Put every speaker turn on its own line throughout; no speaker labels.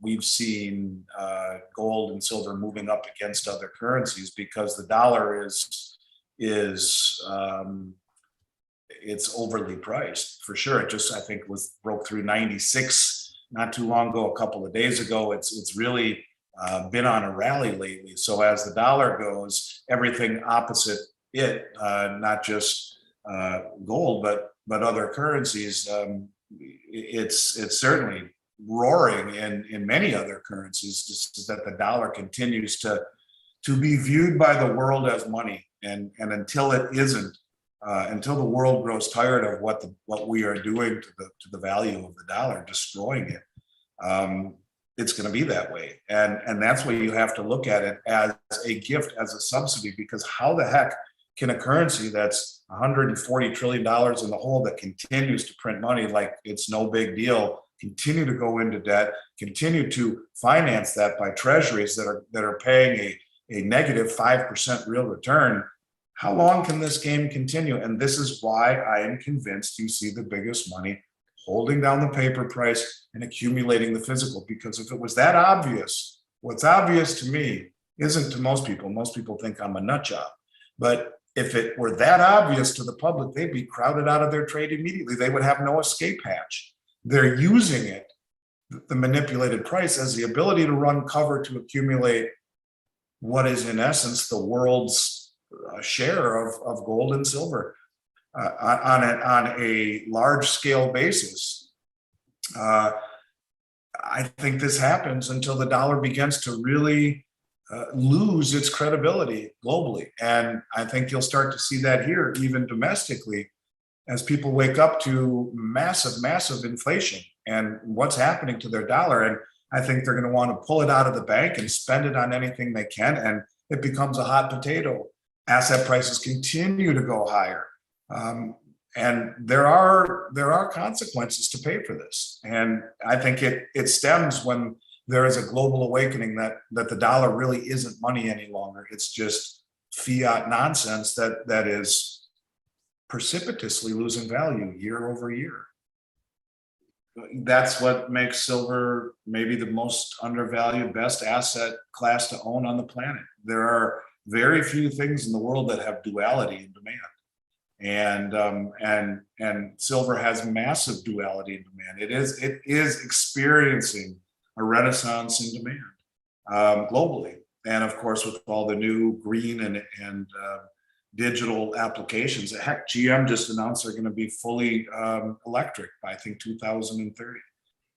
we've seen gold and silver moving up against other currencies because the dollar is it's overly priced for sure. It just, I think, broke through 96 not too long ago, a couple of days ago. It's really been on a rally lately. So as the dollar goes, everything opposite it, not just gold, but other currencies, it's certainly roaring in many other currencies, just that the dollar continues to be viewed by the world as money, and until it isn't, until the world grows tired of what we are doing to the value of the dollar, destroying it, it's going to be that way. And that's why you have to look at it as a gift, as a subsidy, because how the heck can a currency that's $140 trillion in the hole, that continues to print money like it's no big deal, continue to go into debt, continue to finance that by treasuries that are paying a negative 5% real return? How long can this game continue? And this is why I am convinced you see the biggest money holding down the paper price and accumulating the physical. Because if it was that obvious, what's obvious to me isn't to most people. Most people think I'm a nut job. But if it were that obvious to the public, they'd be crowded out of their trade immediately. They would have no escape hatch. They're using it, the manipulated price, as the ability to run cover to accumulate what is in essence the world's share of gold and silver on a large scale basis. I think this happens until the dollar begins to really lose its credibility globally. And I think you'll start to see that here, even domestically, as people wake up to massive inflation and what's happening to their dollar. And I think they're going to want to pull it out of the bank and spend it on anything they can. And it becomes a hot potato. Asset prices continue to go higher. And there are consequences to pay for this. And I think it stems when there is a global awakening that the dollar really isn't money any longer. It's just fiat nonsense that is precipitously losing value year over year. That's what makes silver maybe the most undervalued, best asset class to own on the planet. There are very few things in the world that have duality in demand. And silver has massive duality in demand. It is experiencing a renaissance in demand globally. And of course, with all the new green and digital applications, heck, GM just announced they're going to be fully electric by, I think, 2030.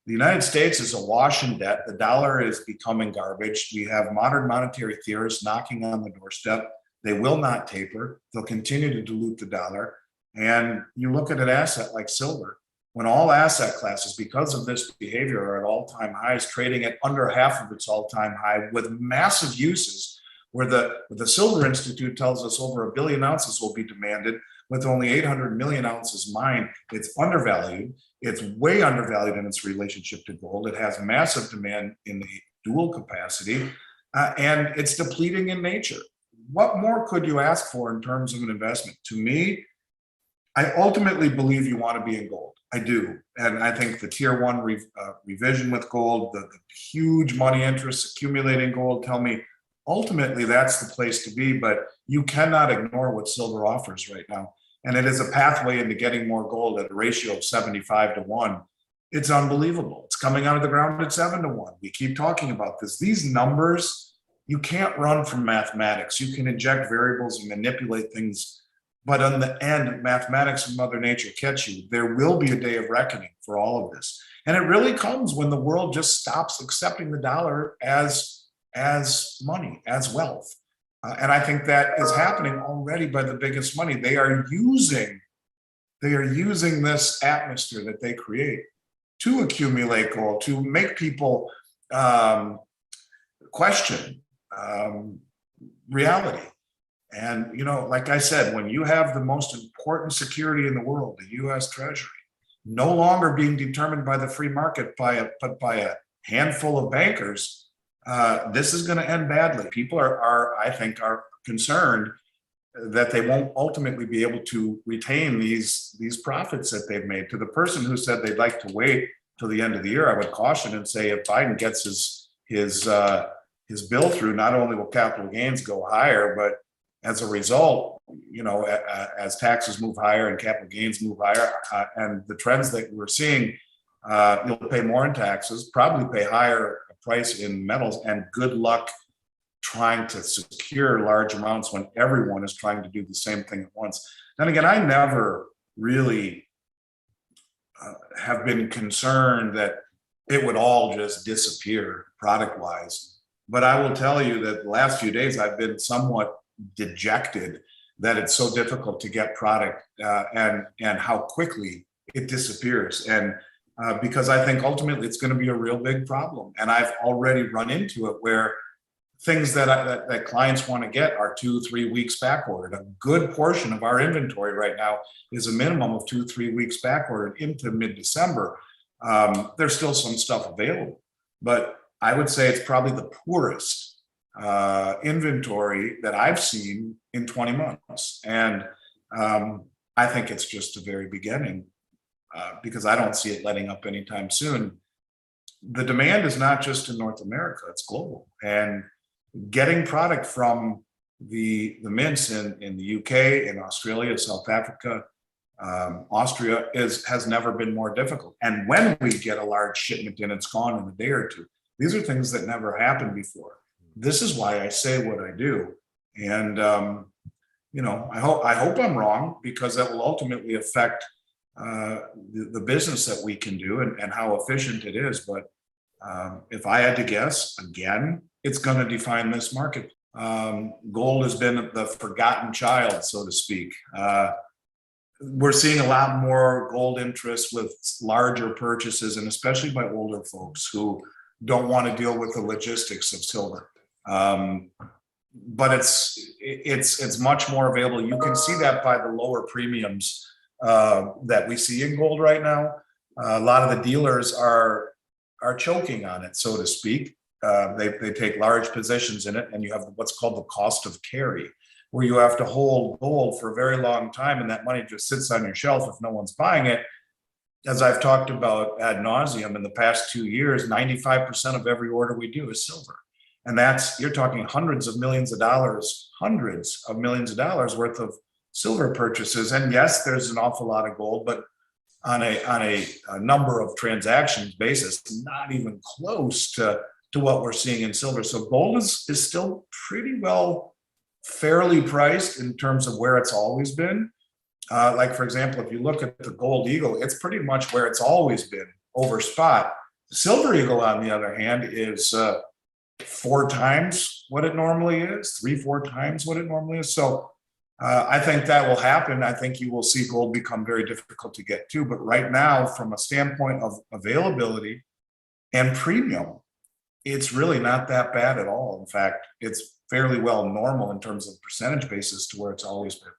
The United States is awash in debt. The dollar is becoming garbage. We have modern monetary theorists knocking on the doorstep. They will not taper. They'll continue to dilute the dollar. And you look at an asset like silver, when all asset classes, because of this behavior, are at all-time highs, trading at under half of its all-time high with massive uses, where the Silver Institute tells us over 1 billion ounces will be demanded, with only 800 million ounces mined. It's undervalued. It's way undervalued in its relationship to gold. It has massive demand in the dual capacity, and it's depleting in nature. What more could you ask for in terms of an investment? To me, I ultimately believe you want to be in gold. I do. And I think the tier one revision with gold, the huge money interests accumulating gold tell me ultimately that's the place to be, but you cannot ignore what silver offers right now. And it is a pathway into getting more gold at a ratio of 75 to 1. It's unbelievable. It's coming out of the ground at 7 to 1. We keep talking about this. These numbers, you can't run from mathematics. You can inject variables and manipulate things, but in the end, mathematics and Mother Nature catch you. There will be a day of reckoning for all of this. And it really comes when the world just stops accepting the dollar as money, as wealth. And I think that is happening already by the biggest money. They are using this atmosphere that they create to accumulate gold, to make people question reality. And, like I said, when you have the most important security in the world, the US Treasury, no longer being determined by the free market, but by a handful of bankers, this is going to end badly. People I think, are concerned that they won't ultimately be able to retain these profits that they've made. To the person who said they'd like to wait till the end of the year, I would caution and say if Biden gets his bill through, not only will capital gains go higher, but as a result, as taxes move higher and capital gains move higher, and the trends that we're seeing, you'll pay more in taxes, probably pay higher price in metals, and good luck trying to secure large amounts when everyone is trying to do the same thing at once. And again, I never really have been concerned that it would all just disappear product wise. But I will tell you that the last few days I've been somewhat dejected that it's so difficult to get product and how quickly it disappears. And because I think ultimately it's going to be a real big problem. And I've already run into it where things that clients want to get are 2-3 weeks back ordered. A good portion of our inventory right now is a minimum of 2-3 weeks back ordered into mid-December. There's still some stuff available, but I would say it's probably the poorest inventory that I've seen in 20 months. And I think it's just the very beginning because I don't see it letting up anytime soon. The demand is not just in North America, it's global. And getting product from the mints in the UK, in Australia, South Africa, Austria has never been more difficult. And when we get a large shipment in, it's gone in a day or two. These are things that never happened before. This is why I say what I do. And, I hope I'm wrong, because that will ultimately affect the business that we can do and how efficient it is. But if I had to guess, again, it's going to define this market. Gold has been the forgotten child, so to speak. We're seeing a lot more gold interest with larger purchases, and especially by older folks who don't want to deal with the logistics of silver. But it's much more available. You can see that by the lower premiums that we see in gold right now. A lot of the dealers are choking on it, so to speak. They take large positions in it, and you have what's called the cost of carry, where you have to hold gold for a very long time, and that money just sits on your shelf if no one's buying it. As I've talked about ad nauseum in the past 2 years, 95% of every order we do is silver. And you're talking hundreds of millions of dollars worth of silver purchases. And yes, there's an awful lot of gold, but on a number of transactions basis, not even close to what we're seeing in silver. So gold is still pretty well fairly priced in terms of where it's always been. Like, for example, if you look at the gold eagle, it's pretty much where it's always been over spot. The silver eagle, on the other hand, is 4 times what it normally is, 3-4 times what it normally is. So I think that will happen. I think you will see gold become very difficult to get to. But right now, from a standpoint of availability and premium, it's really not that bad at all. In fact, it's fairly well normal in terms of percentage basis to where it's always been.